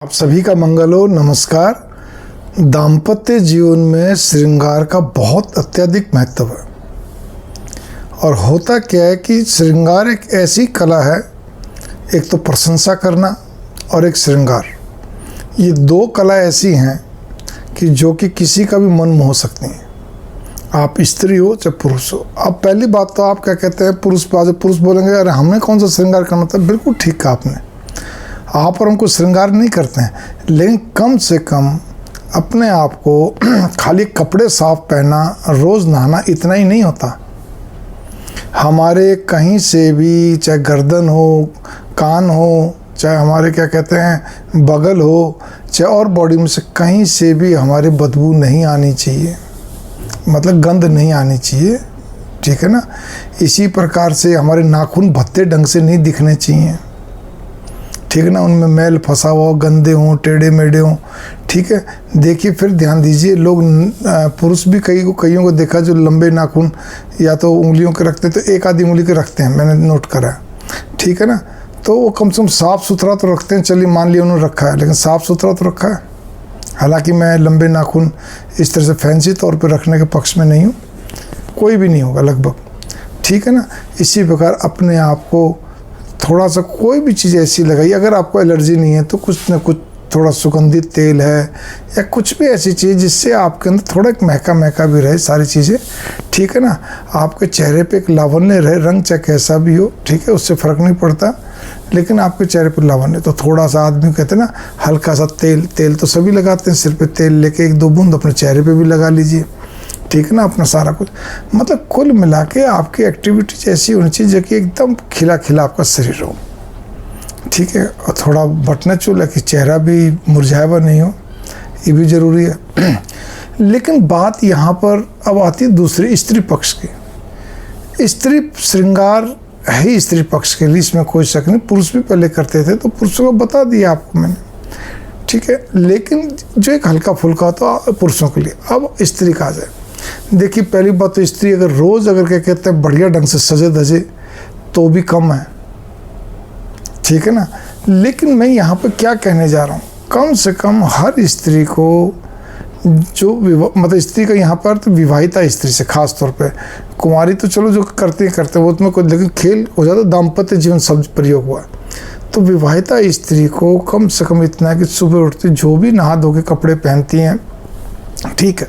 आप सभी का मंगल हो। नमस्कार। दाम्पत्य जीवन में श्रृंगार का बहुत अत्यधिक महत्व है। और होता क्या है कि श्रृंगार एक ऐसी कला है, एक तो प्रशंसा करना और एक श्रृंगार। ये दो कला ऐसी हैं कि जो कि किसी का भी मन मोह सकती हैं, आप स्त्री हो चाहे पुरुष हो। अब पहली बात तो आप क्या कहते हैं, पुरुष बोलेंगे अरे हमें कौन सा श्रृंगार करना था। बिल्कुल ठीक कहा आपने, आप और हमको श्रृंगार नहीं करते हैं, लेकिन कम से कम अपने आप को खाली कपड़े साफ पहनना, रोज़ नहाना इतना ही नहीं होता। हमारे कहीं से भी, चाहे गर्दन हो, कान हो, चाहे हमारे क्या कहते हैं बगल हो, चाहे और बॉडी में से कहीं से भी हमारे बदबू नहीं आनी चाहिए, मतलब गंध नहीं आनी चाहिए, ठीक है ना। इसी प्रकार से हमारे नाखून भद्दे ढंग से नहीं दिखने चाहिए, ठीक है ना। उनमें मैल फंसा हुआ हो, गंदे हों, टेढ़े मेढ़े हों, ठीक है। देखिए फिर ध्यान दीजिए, लोग पुरुष भी कईयों को देखा जो लंबे नाखून या तो उंगलियों के रखते, तो एक आधी उंगली के रखते हैं, मैंने नोट करा है, ठीक है ना। तो वो कम से कम साफ़ सुथरा तो रखते हैं, चलिए मान लिया उन्होंने रखा है, लेकिन साफ़ सुथरा तो रखा है। हालांकि मैं लंबे नाखून इस तरह से फैंसी तौर पर रखने के पक्ष में नहीं हूँ, कोई भी नहीं होगा लगभग, ठीक है ना। इसी प्रकार अपने आप को थोड़ा सा कोई भी चीज़ ऐसी लगाइए, अगर आपको एलर्जी नहीं है तो कुछ ना कुछ थोड़ा सुगंधित तेल है या कुछ भी ऐसी चीज़ जिससे आपके अंदर थोड़ा एक महका महका भी रहे, सारी चीज़ें, ठीक है ना। आपके चेहरे पे एक लावण्य रहे, रंग चाहे कैसा भी हो, ठीक है, उससे फ़र्क नहीं पड़ता, लेकिन आपके चेहरे पर लावण्य, तो थोड़ा सा आदमी कहते हैं ना हल्का सा तेल तो सभी लगाते हैं, सिर पे तेल लेके एक दो बूंद अपने चेहरे पे भी लगा लीजिए, ठीक है ना। अपना सारा कुछ मतलब कुल मिला के आपकी एक्टिविटीज ऐसी होनी चाहिए जो कि एकदम खिला खिला आपका शरीर हो, ठीक है। और थोड़ा बटना चूल्हा कि चेहरा भी मुरझाया हुआ नहीं हो, ये भी ज़रूरी है। लेकिन बात यहाँ पर अब आती है दूसरी स्त्री पक्ष की। स्त्री श्रृंगार है स्त्री पक्ष के लिए, इसमें कोई शक नहीं। पुरुष भी पहले करते थे तो पुरुषों को बता दिया आपको मैंने, ठीक है। लेकिन जो एक हल्का फुल्का होता है पुरुषों के लिए। अब स्त्री का आ जाए, देखिए पहली बात तो स्त्री अगर रोज़ अगर क्या कहते हैं बढ़िया ढंग से सजे धजे तो भी कम है, ठीक है ना। लेकिन मैं यहाँ पर क्या कहने जा रहा हूँ, कम से कम हर स्त्री को जो मतलब स्त्री का यहाँ पर तो विवाहिता स्त्री से खास तौर पे, कुंवारी तो चलो जो करते वो उसमें कोई, लेकिन खेल हो जाता दाम्पत्य जीवन शब्द प्रयोग हुआ, तो विवाहिता स्त्री को कम से कम इतना है कि सुबह उठती जो भी नहा धो के कपड़े पहनती हैं, ठीक है,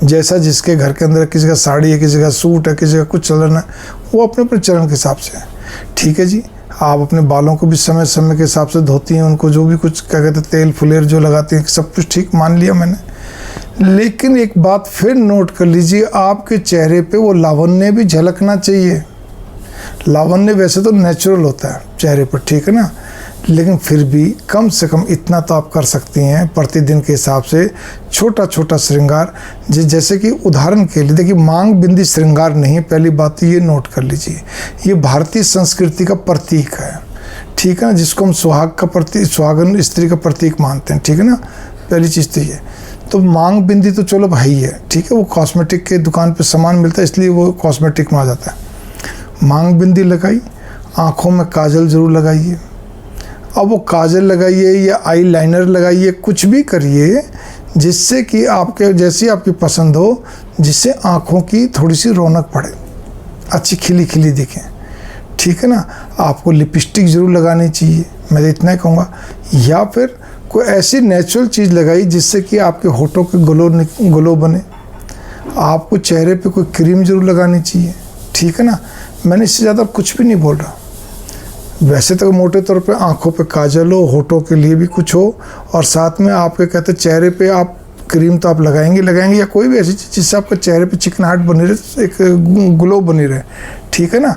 जैसा जिसके घर के अंदर, किसी का साड़ी है, किसी का सूट है, किसी का कुछ चलन है, वो अपने अपने चलन के हिसाब से है, ठीक है जी। आप अपने बालों को भी समय समय के हिसाब से धोती हैं, उनको जो भी कुछ क्या कहते हैं तेल फुलेर जो लगाती हैं, सब कुछ ठीक मान लिया मैंने। लेकिन एक बात फिर नोट कर लीजिए, आपके चेहरे पे वो लावण्य भी झलकना चाहिए। लावण्य वैसे तो नेचुरल होता है चेहरे पर, ठीक है ना, लेकिन फिर भी कम से कम इतना तो आप कर सकती हैं प्रतिदिन के हिसाब से छोटा छोटा श्रृंगार। जैसे कि उदाहरण के लिए देखिए, मांग बिंदी श्रृंगार नहीं है, पहली बात तो ये नोट कर लीजिए, ये भारतीय संस्कृति का प्रतीक है, ठीक है ना, जिसको हम सुहाग का प्रतीक, सुहागन स्त्री का प्रतीक मानते हैं, ठीक है ना। पहली चीज़ तो ये, तो मांग बिंदी तो चलो भाई है, ठीक है, वो कॉस्मेटिक के दुकान पर सामान मिलता है इसलिए वो कॉस्मेटिक में आ जाता है। मांग बिंदी लगाई, आँखों में काजल ज़रूर लगाइए। अब वो काजल लगाइए या आई लाइनर लगाइए, कुछ भी करिए जिससे कि आपके जैसी आपकी पसंद हो, जिससे आँखों की थोड़ी सी रौनक पड़े, अच्छी खिली खिली दिखें, ठीक है ना। आपको लिपस्टिक ज़रूर लगानी चाहिए, मैं इतना ही कहूँगा। या फिर कोई ऐसी नेचुरल चीज़ लगाइए जिससे कि आपके होठों के ग्लो बने। आपको चेहरे पे कोई क्रीम ज़रूर लगानी चाहिए, ठीक है ना। मैंने इससे ज़्यादा कुछ भी नहीं बोल रहा। वैसे तो मोटे तौर पे आँखों पे काजल हो, होठों के लिए भी कुछ हो, और साथ में आपके कहते चेहरे पे आप क्रीम तो आप लगाएंगे या कोई भी ऐसी चीज़ जिससे आपके चेहरे पे चिकनाहट बनी रहे, एक ग्लो बनी रहे, ठीक है ना।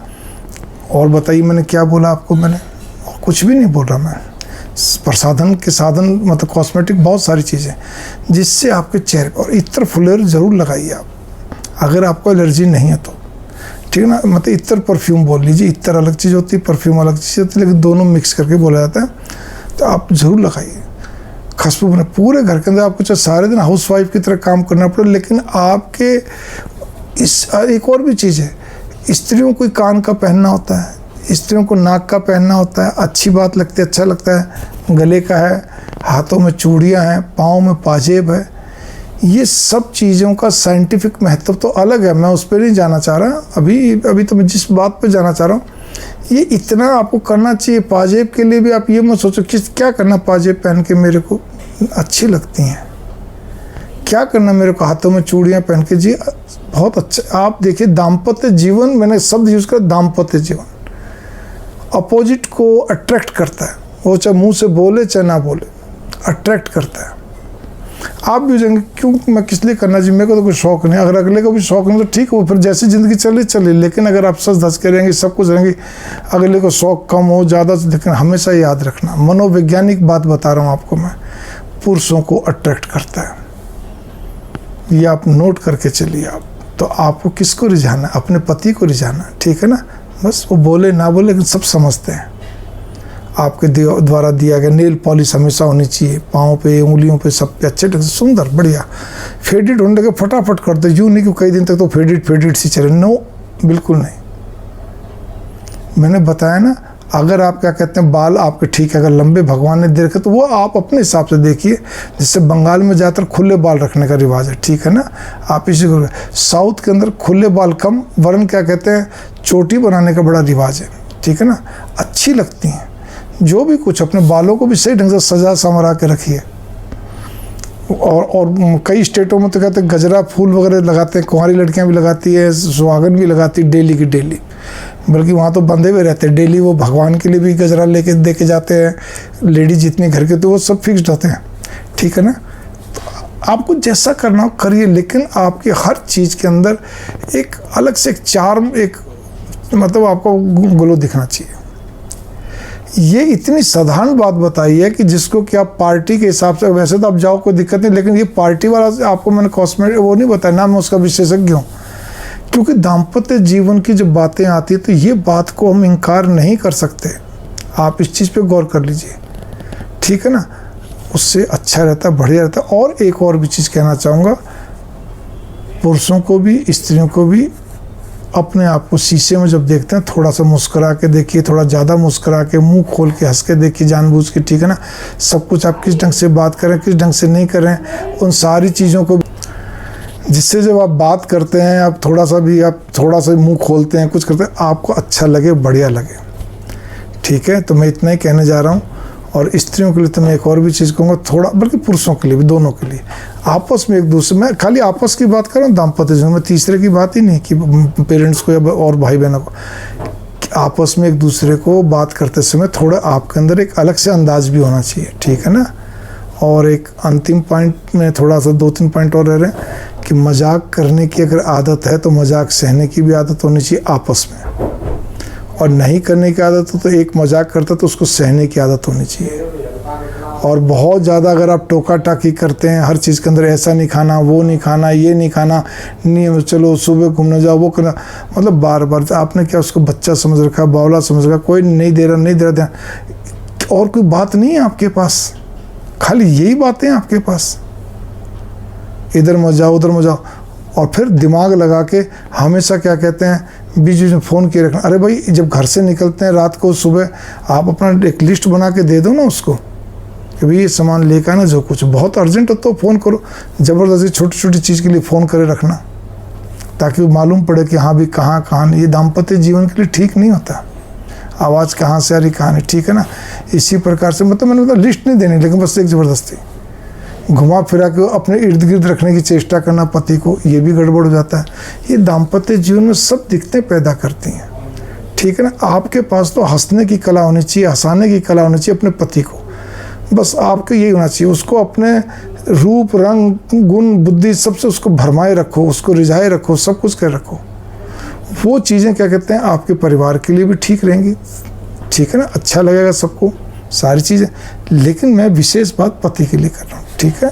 और बताइए मैंने क्या बोला आपको, मैंने कुछ भी नहीं बोल रहा मैं। प्रसाधन के साधन मतलब कॉस्मेटिक बहुत सारी चीज़ें जिससे आपके चेहरे पर, और इत्र फुलेर ज़रूर लगाइए आप, अगर आपको एलर्जी नहीं है तो, ठीक है ना। मतलब इत्र परफ्यूम बोल लीजिए, इत्र अलग चीज़ होती है, परफ्यूम अलग चीज़ होती है, लेकिन दोनों मिक्स करके बोला जाता है, तो आप ज़रूर लगाइए। खुशबू बने पूरे घर के अंदर, आपको चाहे सारे दिन हाउसवाइफ की तरह काम करना पड़े, लेकिन आपके इस एक और भी चीज़ है, स्त्रियों को कान का पहनना होता है, स्त्रियों को नाक का पहनना होता है, अच्छी बात लगती है, अच्छा लगता है, गले का है, हाथों में चूड़ियाँ हैं, पाँव में पाजेब है, ये सब चीज़ों का साइंटिफिक महत्व तो अलग है, मैं उस पर नहीं जाना चाह रहा। अभी तो मैं जिस बात पे जाना चाह रहा हूँ, ये इतना आपको करना चाहिए। पाजेब के लिए भी आप ये मत सोचो कि क्या करना, पाजेब पहन के मेरे को अच्छी लगती हैं, क्या करना मेरे को हाथों में चूड़ियाँ पहन के। जी बहुत अच्छा। आप देखिए दाम्पत्य जीवन, मैंने शब्द यूज़ किया दाम्पत्य जीवन, अपोजिट को अट्रैक्ट करता है, वो चाहे मुंह से बोले चाहे ना बोले, अट्रैक्ट करता है। आप भी जाएंगे क्यों, मैं किस लिए करना चाहिए, मेरे को तो कोई शौक नहीं। अगर अगले को भी शौक नहीं तो ठीक हो, फिर जैसी ज़िंदगी चले। लेकिन अगर आप सच धस के रहेंगे, सब कुछ रहेंगे, अगले को शौक कम हो ज़्यादा, लेकिन हमेशा याद रखना, मनोवैज्ञानिक बात बता रहा हूँ आपको मैं, पुरुषों को अट्रैक्ट करता है। ये आप नोट करके चलिए। आप तो आपको किसको रिझाना है, अपने पति को रिझाना, ठीक है ना। बस वो बोले ना बोले लेकिन सब समझते हैं। आपके द्वारा दिया गया नेल पॉलिश हमेशा होनी चाहिए, पाँव पे, उंगलियों पे, सब पे अच्छे ढंग से सुंदर बढ़िया। फेडेड होने के फटाफट कर दो, यूँ नहीं कि कई दिन तक तो फेडेड सी चले, नो बिल्कुल नहीं। मैंने बताया ना, अगर आप क्या कहते हैं बाल आपके ठीक है, अगर लंबे भगवान ने दे रखे तो वो आप अपने हिसाब से देखिए। जिससे बंगाल में ज़्यादातर खुले बाल रखने का रिवाज है, ठीक है ना। आप इसी को, साउथ के अंदर खुले बाल कम, वरन क्या कहते हैं चोटी बनाने का बड़ा रिवाज है, ठीक है ना। अच्छी लगती हैं जो भी कुछ, अपने बालों को भी सही ढंग से सजा संवरा के रखिए। और कई स्टेटों में तो कहते हैं गजरा फूल वगैरह लगाते हैं, कुंवारी लड़कियां भी लगाती है, सुहागन भी लगाती है, डेली की डेली। बल्कि वहाँ तो बंधे हुए रहते हैं डेली, वो भगवान के लिए भी गजरा लेके दे के जाते हैं। लेडीज जितनी घर के, तो वो सब फिक्स्ड होते हैं, ठीक है ना। तो आपको जैसा करना हो करिए, लेकिन आपके हर चीज़ के अंदर एक अलग से एक चार्म, एक मतलब आपको ग्लो दिखना चाहिए। ये इतनी साधारण बात बताई है कि जिसको कि आप पार्टी के हिसाब से, वैसे तो आप जाओ कोई दिक्कत नहीं, लेकिन ये पार्टी वाला आपको मैंने कॉस्मेटिक वो नहीं बताया ना, मैं उसका विशेषज्ञ हूँ। क्योंकि दाम्पत्य जीवन की जब बातें आती है तो ये बात को हम इनकार नहीं कर सकते। आप इस चीज़ पे गौर कर लीजिए, ठीक है ना। उससे अच्छा रहता है, बढ़िया रहता है। और एक और भी चीज़ कहना चाहूँगा, पुरुषों को भी स्त्रियों को भी अपने आप को शीशे में जब देखते हैं थोड़ा सा मुस्कुरा के देखिए, थोड़ा ज़्यादा मुस्कुरा के, मुंह खोल के हंस के देखिए, जानबूझ के, ठीक है ना। सब कुछ आप किस ढंग से बात करें, किस ढंग से नहीं करें, उन सारी चीज़ों को, जिससे जब आप बात करते हैं, आप थोड़ा सा मुंह खोलते हैं, कुछ करते हैं, आपको अच्छा लगे, बढ़िया लगे, ठीक है। तो मैं इतना ही कहने जा रहा हूँ। और स्त्रियों के लिए तो मैं एक और भी चीज़ कहूँगा, थोड़ा, बल्कि पुरुषों के लिए भी, दोनों के लिए आपस में एक दूसरे, मैं खाली आपस की बात कर रहा हूँ दाम्पत्य जीवन में, तीसरे की बात ही नहीं कि पेरेंट्स को या और भाई बहनों को, आपस में एक दूसरे को बात करते समय थोड़ा आपके अंदर एक अलग से अंदाज भी होना चाहिए, ठीक है ना। और एक अंतिम पॉइंट में थोड़ा सा 2-3 पॉइंट और रह रहे हैं कि मजाक करने की अगर आदत है तो मजाक सहने की भी आदत होनी चाहिए आपस में। और नहीं करने की आदत हो तो एक मजाक करता तो उसको सहने की आदत होनी चाहिए। और बहुत ज़्यादा अगर आप टोका टाकी करते हैं हर चीज़ के अंदर, ऐसा नहीं खाना, वो नहीं खाना, ये नहीं खाना, नहीं चलो सुबह घूमने जाओ, वो करना, मतलब बार बार आपने क्या उसको बच्चा समझ रखा, बावला समझ रखा, कोई नहीं दे रहा, और कोई बात नहीं है आपके पास, खाली यही बातें हैं आपके पास, इधर मत जाओ उधर मत जाओ। और फिर दिमाग लगा के हमेशा क्या कहते हैं बीच बीच में फ़ोन किए रखना। अरे भाई जब घर से निकलते हैं रात को, सुबह आप अपना एक लिस्ट बना के दे दो ना उसको कि भाई ये सामान लेकर आना, जो कुछ बहुत अर्जेंट हो तो फ़ोन करो। ज़बरदस्ती छोटी छोटी चीज़ के लिए फ़ोन करे रखना ताकि वो मालूम पड़े कि हाँ भी कहाँ नहीं। ये दाम्पत्य जीवन के लिए ठीक नहीं होता। आवाज़ कहाँ से आ रही कहाँ नहीं, ठीक है ना। इसी प्रकार से मतलब मैंने मतलब लिस्ट नहीं देनी, लेकिन बस एक ज़बरदस्ती घुमा फिरा के अपने इर्द गिर्द रखने की चेष्टा करना पति को, ये भी गड़बड़ हो जाता है। ये दाम्पत्य जीवन में सब दिक्कतें पैदा करती हैं, ठीक है ना। आपके पास तो हंसने की कला होनी चाहिए, हंसाने की कला होनी चाहिए अपने पति को, बस आपको यही होना चाहिए। उसको अपने रूप रंग गुण बुद्धि सबसे उसको भरमाए रखो, उसको रिझाए रखो, सब कुछ कर रखो। वो चीज़ें क्या कहते हैं आपके परिवार के लिए भी ठीक रहेंगी, ठीक है ना। अच्छा लगेगा सबको सारी चीज़ें। लेकिन मैं विशेष बात पति के लिए कर रहा हूँ, ठीक है।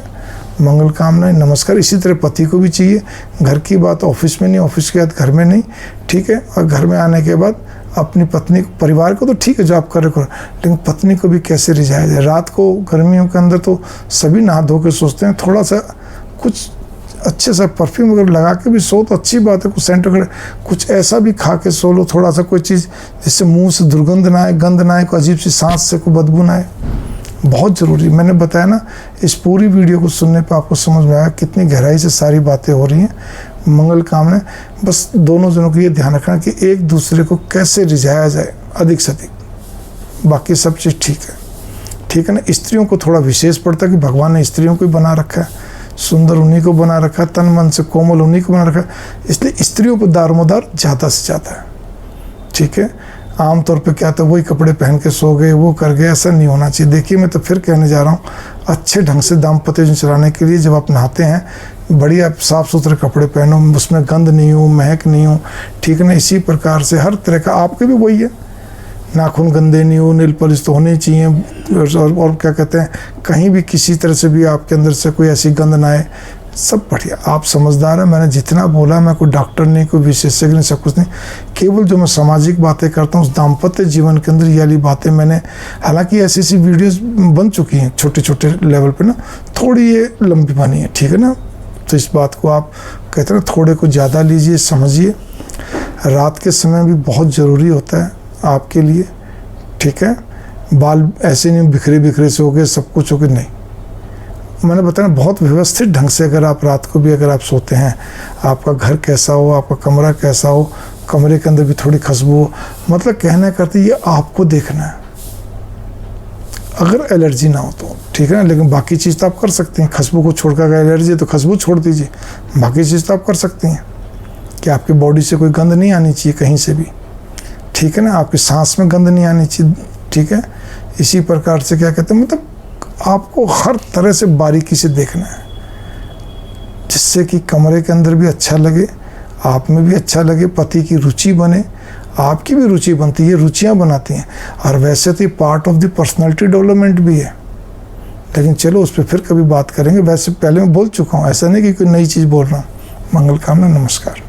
मंगल कामनाएं, नमस्कार। इसी तरह पति को भी चाहिए। घर की बात ऑफिस में नहीं, ऑफिस की बात घर में नहीं, ठीक है। और घर में आने के बाद अपनी पत्नी, परिवार को तो ठीक है जो आप कर रहे हो, लेकिन पत्नी को भी कैसे रिझाया जाए। रात को गर्मियों के अंदर तो सभी नहा धो के सोचते हैं, थोड़ा सा कुछ अच्छे से परफ्यूम वगैरह लगा के भी सो तो अच्छी बात है, कुछ सेंट वगैरह कुछ ऐसा भी खा के सो लो, थोड़ा सा कोई चीज़ जिससे मुंह से दुर्गंध ना आए, गंध ना आए, कोई अजीब सी सांस से कोई बदबू ना आए, बहुत ज़रूरी। मैंने बताया ना, इस पूरी वीडियो को सुनने पे आपको समझ में आया कितनी गहराई से सारी बातें हो रही हैं। मंगल कामना, बस दोनों जनों को ये ध्यान रखना कि एक दूसरे को कैसे रिझाया जाए अधिक से अधिक, बाकी सब चीज़ ठीक है ना। स्त्रियों को थोड़ा विशेष पड़ता है कि भगवान ने स्त्रियों को ही बना रखा है, सुंदर उन्हीं को बना रखा है, तन मन से कोमल उन्हीं को बना रखा है, इसलिए स्त्रियों पर दारोमदार ज़्यादा से ज़्यादा है। ठीक है, आमतौर पे क्या था, वही कपड़े पहन के सो गए, वो कर गए, ऐसा नहीं होना चाहिए। देखिए, मैं तो फिर कहने जा रहा हूँ, अच्छे ढंग से दाम्पत्य जीवन चलाने के लिए जब आप नहाते हैं, बढ़िया साफ़ सुथरे कपड़े पहनो, उसमें गंद नहीं हो, महक नहीं हो। ठीक है ना, इसी प्रकार से हर तरह का आपके भी वही है, नाखून गंदे नहीं हो, नील पॉलिश तो होनी चाहिए, और क्या कहते हैं, कहीं भी किसी तरह से भी आपके अंदर से कोई ऐसी गंद ना आए, सब बढ़िया। आप समझदार हैं, मैंने जितना बोला, मैं कोई डॉक्टर नहीं, कोई विशेषज्ञ नहीं, सब कुछ नहीं, केवल जो मैं सामाजिक बातें करता हूँ उस दाम्पत्य जीवन के अंदर ये वाली बातें मैंने, हालांकि ऐसी वीडियोस बन चुकी हैं छोटे छोटे लेवल पे ना, थोड़ी ये लंबी बनी है। ठीक है ना, तो इस बात को आप कहते हैं थोड़े को ज़्यादा लीजिए, समझिए। रात के समय भी बहुत ज़रूरी होता है आपके लिए। ठीक है, बाल ऐसे नहीं बिखरे बिखरे से हो गए, सब कुछ हो गए, नहीं। मैंने बताया बहुत व्यवस्थित ढंग से अगर आप रात को भी अगर आप सोते हैं, आपका घर कैसा हो, आपका कमरा कैसा हो, कमरे के अंदर भी थोड़ी खुशबू हो, मतलब कहना करते ये आपको देखना है, अगर एलर्जी ना हो तो। ठीक है ना, लेकिन बाकी चीज़ तो आप कर सकते हैं। खुशबू को छोड़कर अगर एलर्जी है तो खुशबू छोड़ दीजिए, बाकी चीज़ तो आप कर सकते हैं कि आपकी बॉडी से कोई गंद नहीं आनी चाहिए कहीं से भी। ठीक है ना, आपकी सांस में गंद नहीं आनी चाहिए। ठीक है, इसी प्रकार से क्या कहते हैं, मतलब आपको हर तरह से बारीकी से देखना है, जिससे कि कमरे के अंदर भी अच्छा लगे, आप में भी अच्छा लगे, पति की रुचि बने, आपकी भी रुचि बनती है, ये रुचियाँ बनाती हैं। और वैसे तो ये part of the personality development भी है, लेकिन चलो उस पर फिर कभी बात करेंगे। वैसे पहले मैं बोल चुका हूँ, ऐसा नहीं कि कोई नई चीज़ बोल रहा हूँ। मंगल कामना, नमस्कार।